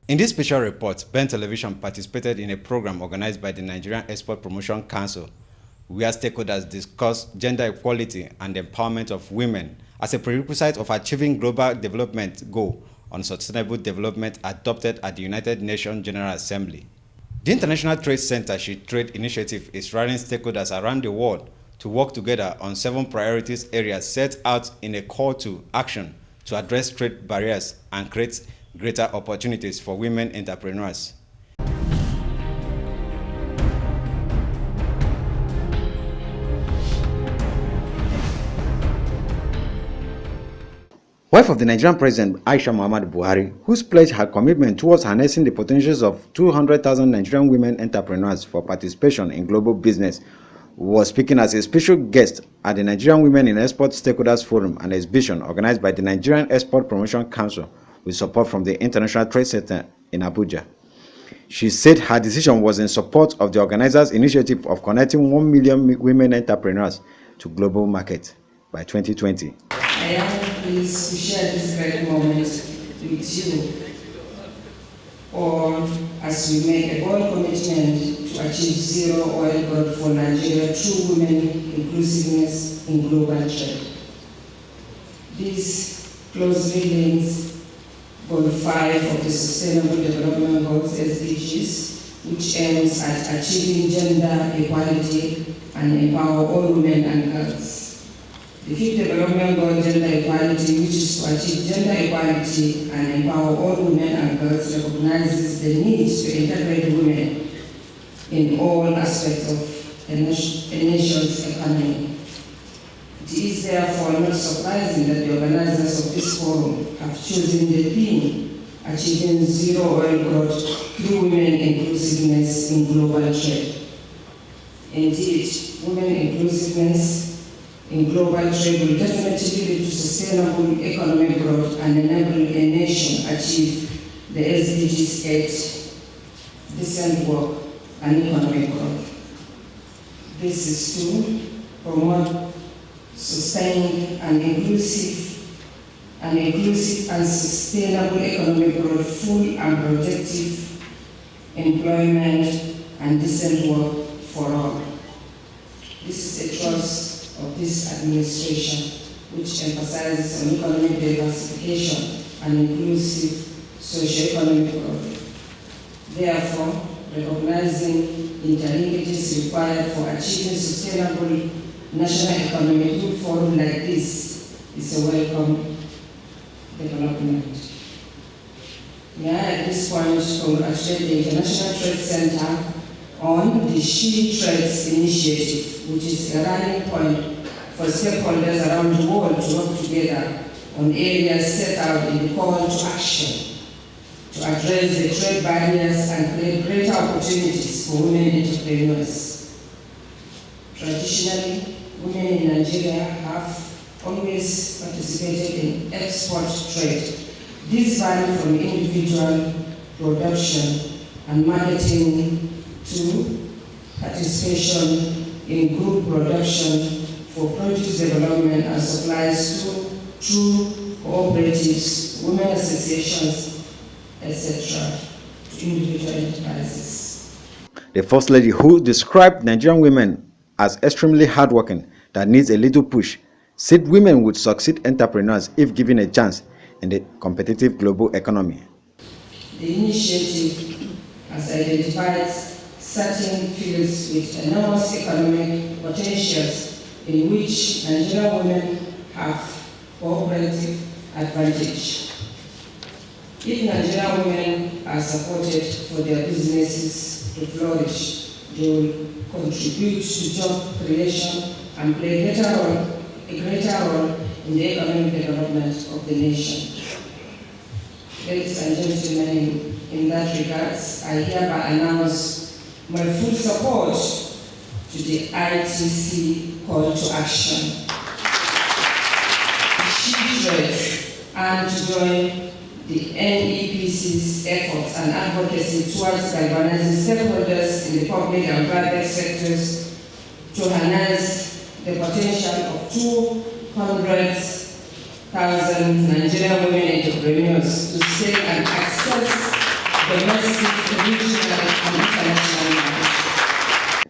In this special report, Ben Television participated in a program organized by the Nigerian Export Promotion Council, where stakeholders discussed gender equality and empowerment of women as a prerequisite of achieving global development goal on sustainable development adopted at the United Nations General Assembly. The International Trade Center Trade Initiative is rallying stakeholders around the world to work together on 7 priorities areas set out in a call to action to address trade barriers and create greater opportunities for women entrepreneurs. Wife of the Nigerian President Aisha Muhammad Buhari, who's pledged her commitment towards harnessing the potentials of 200,000 Nigerian women entrepreneurs for participation in global business, was speaking as a special guest at the Nigerian Women in Export Stakeholders Forum and exhibition organized by the Nigerian Export Promotion Council with support from the International Trade Center in Abuja. She said her decision was in support of the organizers' initiative of connecting 1 million women entrepreneurs to global market by 2020. I am pleased to share this great moment with you all as we make a bold commitment to achieve zero oil growth for Nigeria through women inclusiveness in global trade. This closely links Goal 5 of the Sustainable Development Goals SDGs, which aims at achieving gender equality and empower all women and girls. The 5th Development Goal, Gender Equality, which is to achieve gender equality and empower all women and girls, recognizes the need to integrate women in all aspects of a nation's economy. It is therefore not surprising that the organizers of this forum have chosen the theme, Achieving Zero Oil Growth Through Women Inclusiveness in Global Trade. Indeed, women inclusiveness in global trade will definitely lead to sustainable economic growth and enable a nation achieve the SDGs 8, decent work and economic growth. This is to promote sustained and inclusive and sustainable economic growth, full and productive employment, and decent work for all. This is a thrust of this administration, which emphasizes on economic diversification and inclusive socio-economic growth. Therefore, recognizing interlinkages required for achieving sustainable national economy through forum like this is a welcome development. May I at this point congratulate the International Trade Center on the She Trades Initiative, which is a rallying point for stakeholders around the world to work together on areas set out in the call to action to address the trade barriers and create greater opportunities for women entrepreneurs. Traditionally, women in Nigeria have always participated in export trade. This varies from individual production and marketing to participation in group production for produce development and supplies through cooperatives, women associations, etc., to individual enterprises. The First Lady, who described Nigerian women as extremely hardworking that needs a little push, said women would succeed entrepreneurs if given a chance in the competitive global economy. The initiative has identified certain fields with enormous economic potentials in which Nigerian women have cooperative advantage. If Nigerian women are supported for their businesses to flourish, they will contribute to job creation and play a greater role in the economic development of the nation. Ladies and gentlemen, in that regard, I hereby announce my full support to the ITC call to action. She trades and to join the NEPC's efforts and advocacy towards galvanizing stakeholders in the public and private sectors to harness the potential of 200,000 Nigerian women entrepreneurs to scale and access domestic, regional, and international matters.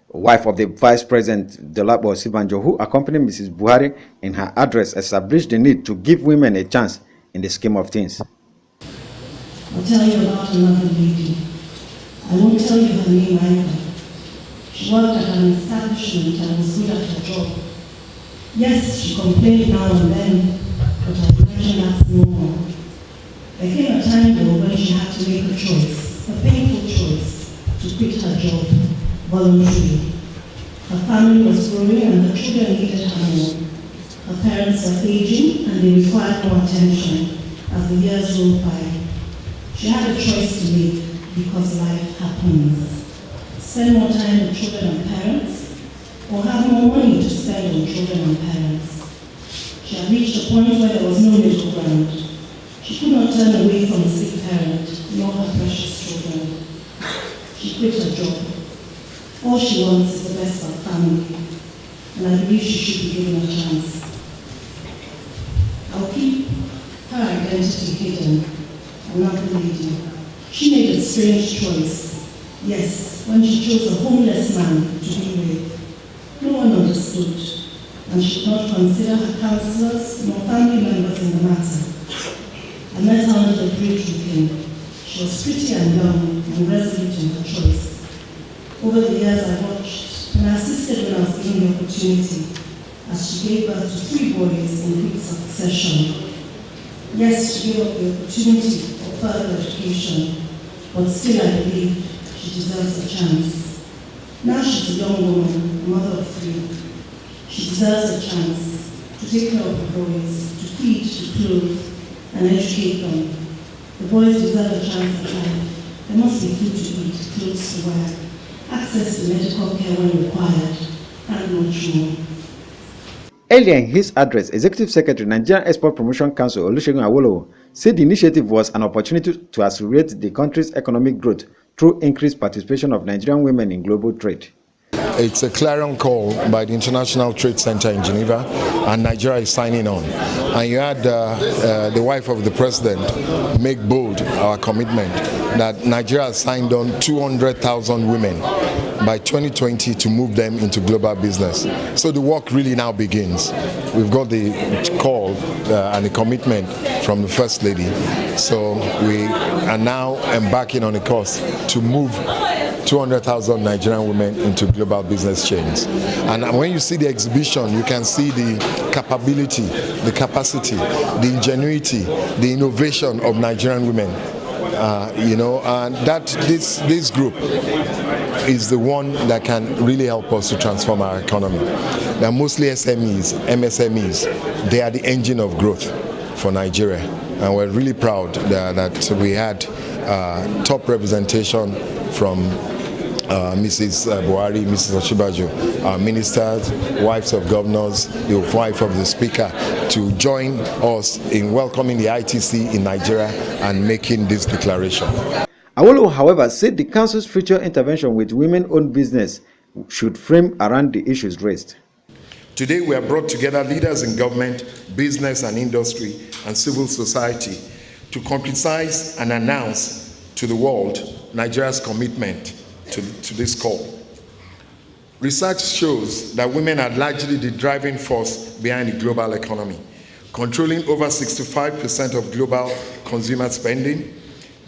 Wife of the Vice President Dolapo Osinbajo, who accompanied Mrs. Buhari in her address, established the need to give women a chance in the scheme of things. I'll tell you about another lady. I won't tell you her name either. She worked at an establishment and was good at her job. Yes, she complained now and then, but I imagine that's no more. There came a time though when she had to make a choice, a painful choice, to quit her job voluntarily. Her family was growing and her children needed her more. Her parents were aging and they required more attention as the years rolled by. She had a choice to make because life happens. Spend more time with children and parents, or have more money to spend on children and parents. She had reached a point where there was no middle ground. She could not turn away from a sick parent, nor her precious children. She quit her job. All she wants is the best for her family, and I believe she should be given a chance. I'll keep her identity hidden. Another lady. She made a strange choice. Yes, when she chose a homeless man to be with. No one understood, and she did not consider her counselors nor family members in the matter. I met her under the bridge with him. She was pretty and young and resolute in her choice. Over the years I watched and I assisted when I was given the opportunity as she gave birth to 3 boys in quick succession. Yes, she gave up the opportunity for further education, but still I believe she deserves a chance. Now she's a young woman, a mother of 3. She deserves a chance to take care of the boys, to feed, to clothe, and educate them. The boys deserve a chance at life. There must be food to eat, clothes to wear, access to medical care when required, and much more. Earlier in his address, Executive Secretary, Nigerian Export Promotion Council, Olusegun Awolowo, said the initiative was an opportunity to accelerate the country's economic growth through increased participation of Nigerian women in global trade. It's a clarion call by the International Trade Center in Geneva, and Nigeria is signing on. And you had the wife of the president make bold our commitment that Nigeria has signed on 200,000 women by 2020 to move them into global business. So the work really now begins. We've got the call and the commitment from the First Lady. So we are now embarking on a course to move 200,000 Nigerian women into global business chains. And when you see the exhibition, you can see the capability, the capacity, the ingenuity, the innovation of Nigerian women. And that this group is the one that can really help us to transform our economy. They're mostly SMEs, MSMEs. They are the engine of growth for Nigeria. And we're really proud that we had top representation from Mrs. Buhari, Mrs. Osinbajo, our ministers, wives of governors, the wife of the speaker, to join us in welcoming the ITC in Nigeria and making this declaration. Awolowo, however, said the council's future intervention with women-owned business should frame around the issues raised. Today we have brought together leaders in government, business and industry, and civil society to concretize and announce to the world Nigeria's commitment to this call. Research shows that women are largely the driving force behind the global economy, controlling over 65% of global consumer spending.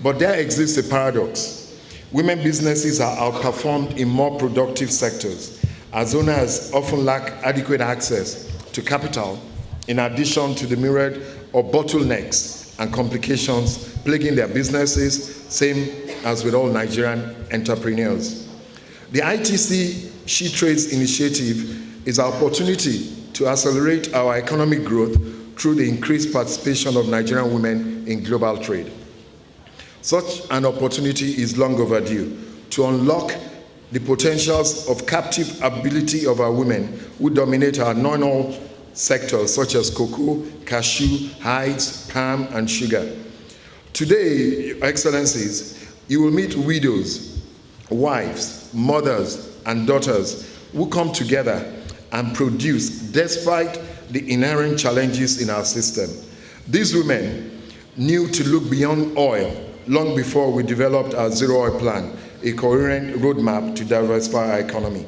But there exists a paradox. Women businesses are outperformed in more productive sectors, as owners often lack adequate access to capital, in addition to the myriad of bottlenecks and complications plaguing their businesses, same as with all Nigerian entrepreneurs. The ITC She Trades initiative is our opportunity to accelerate our economic growth through the increased participation of Nigerian women in global trade. Such an opportunity is long overdue to unlock the potentials of captive ability of our women who dominate our non-oil sectors such as cocoa, cashew, hides, palm, and sugar. Today, Your Excellencies, you will meet widows, wives, mothers, and daughters who come together and produce despite the inherent challenges in our system. These women knew to look beyond oil long before we developed our zero oil plan, a coherent roadmap to diversify our economy.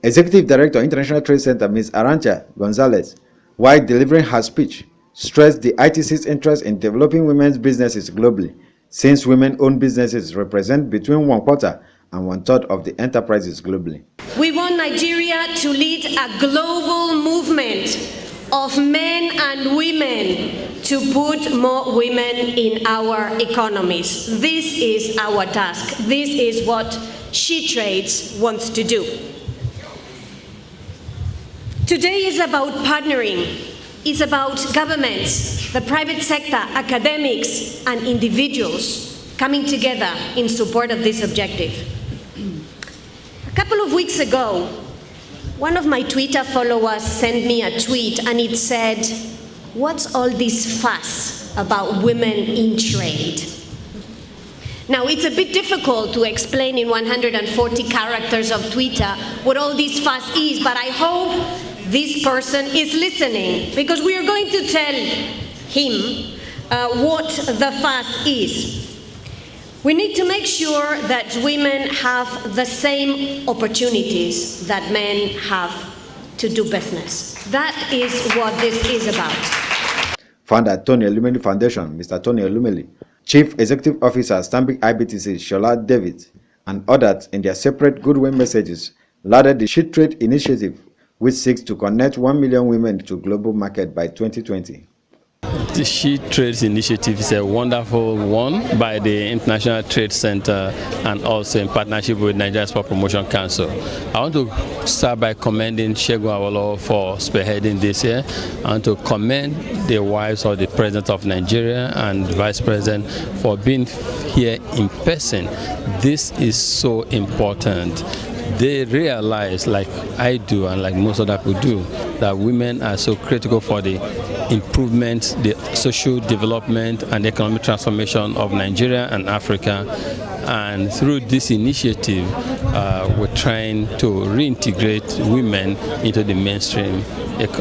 Executive Director, International Trade Center, Ms. Arantxa Gonzalez, while delivering her speech, stressed the ITC's interest in developing women's businesses globally, since women-owned businesses represent between 1/4 and 1/3 of the enterprises globally. We want Nigeria to lead a global movement of men and women to put more women in our economies. This is our task. This is what She Trades wants to do. Today is about partnering. It's about governments, the private sector, academics, and individuals coming together in support of this objective. A couple of weeks ago, one of my Twitter followers sent me a tweet and it said, "What's all this fuss about women in trade?" Now, it's a bit difficult to explain in 140 characters of Twitter what all this fuss is, but I hope this person is listening, because we are going to tell him what the fuss is. We need to make sure that women have the same opportunities that men have to do business. That is what this is about. Founder, Tony Elumelu Foundation, Mr. Tony Elumelu, Chief Executive Officer, Stanbic IBTC, Shola David, and others in their separate goodwill messages lauded the She Trade initiative, which seeks to connect 1 million women to global market by 2020. The She Trades initiative is a wonderful one by the International Trade Center and also in partnership with Nigeria Export Promotion Council. I want to start by commending Segun Awolowo for spearheading this year. I want to commend the wives of the President of Nigeria and Vice President for being here in person. This is so important. They realize, like I do and like most other people do, that women are so critical for the improvement, the social development and economic transformation of Nigeria and Africa. And through this initiative, we're trying to reintegrate women into the mainstream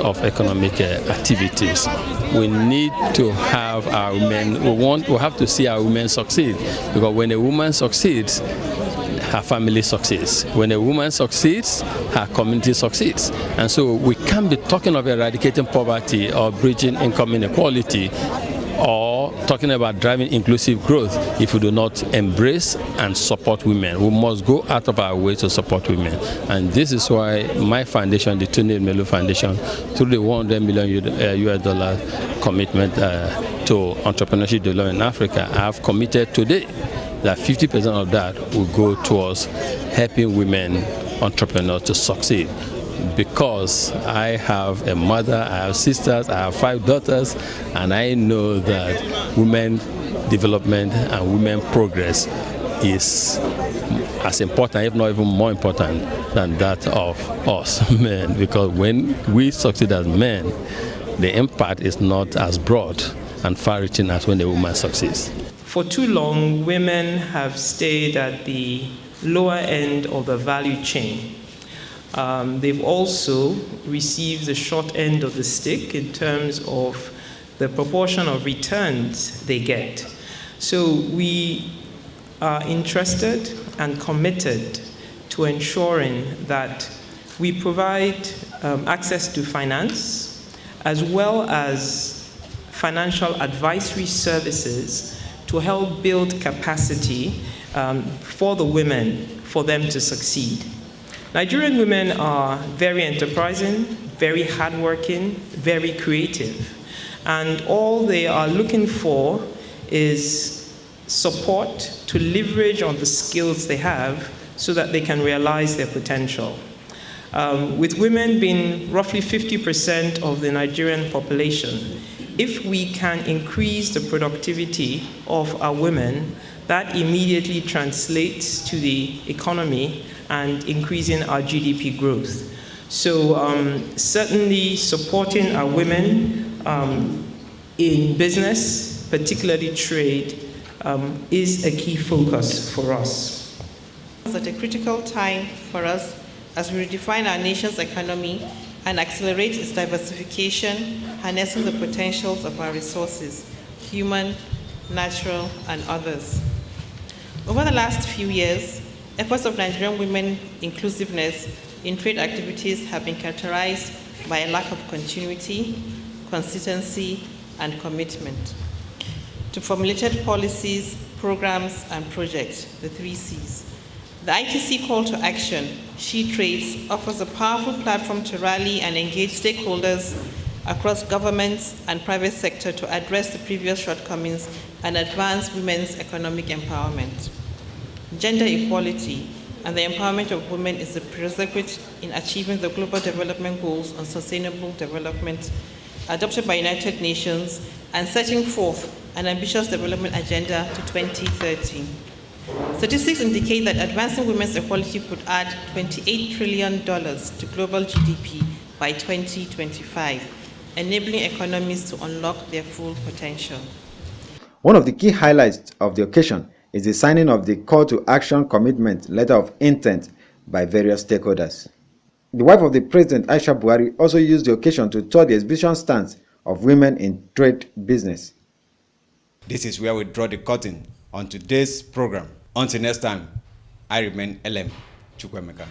of economic activities. We need to have our women, we have to see our women succeed, because when a woman succeeds, her family succeeds. When a woman succeeds, her community succeeds. And so we can't be talking of eradicating poverty or bridging income inequality or talking about driving inclusive growth if we do not embrace and support women. We must go out of our way to support women. And this is why my foundation, the Tony Elumelu Foundation, through the $100 million US commitment to entrepreneurship development in Africa, I have committed today that 50% of that will go towards helping women entrepreneurs to succeed. Because I have a mother, I have sisters, I have 5 daughters, and I know that women development and women progress is as important, if not even more important, than that of us men. Because when we succeed as men, the impact is not as broad and far-reaching as when a woman succeeds. For too long, women have stayed at the lower end of the value chain. They've also received the short end of the stick in terms of the proportion of returns they get. So we are interested and committed to ensuring that we provide access to finance as well as financial advisory services to help build capacity for the women, for them to succeed. Nigerian women are very enterprising, very hardworking, very creative, and all they are looking for is support to leverage on the skills they have so that they can realize their potential. With women being roughly 50% of the Nigerian population, if we can increase the productivity of our women, that immediately translates to the economy and increasing our GDP growth. So certainly supporting our women in business, particularly trade, is a key focus for us. It's at a critical time for us as we redefine our nation's economy and accelerate its diversification, harnessing the potentials of our resources, human natural, and others. Over the last few years, efforts of Nigerian women inclusiveness in trade activities have been characterized by a lack of continuity, consistency, and commitment to formulated policies, programs, and projects, the 3 Cs. The ITC call to action, She Trades, offers a powerful platform to rally and engage stakeholders across governments and private sector to address the previous shortcomings and advance women's economic empowerment. Gender equality and the empowerment of women is the prerequisite in achieving the Global Development Goals on Sustainable Development adopted by United Nations and setting forth an ambitious development agenda to 2030. Statistics indicate that advancing women's equality could add $28 trillion to global GDP by 2025, enabling economies to unlock their full potential. One of the key highlights of the occasion is the signing of the Call to Action Commitment Letter of Intent by various stakeholders. The wife of the President, Aisha Buhari, also used the occasion to tour the exhibition stands of women in trade business. This is where we draw the curtain on today's program. Until next time, I remain LM Chukwemeka.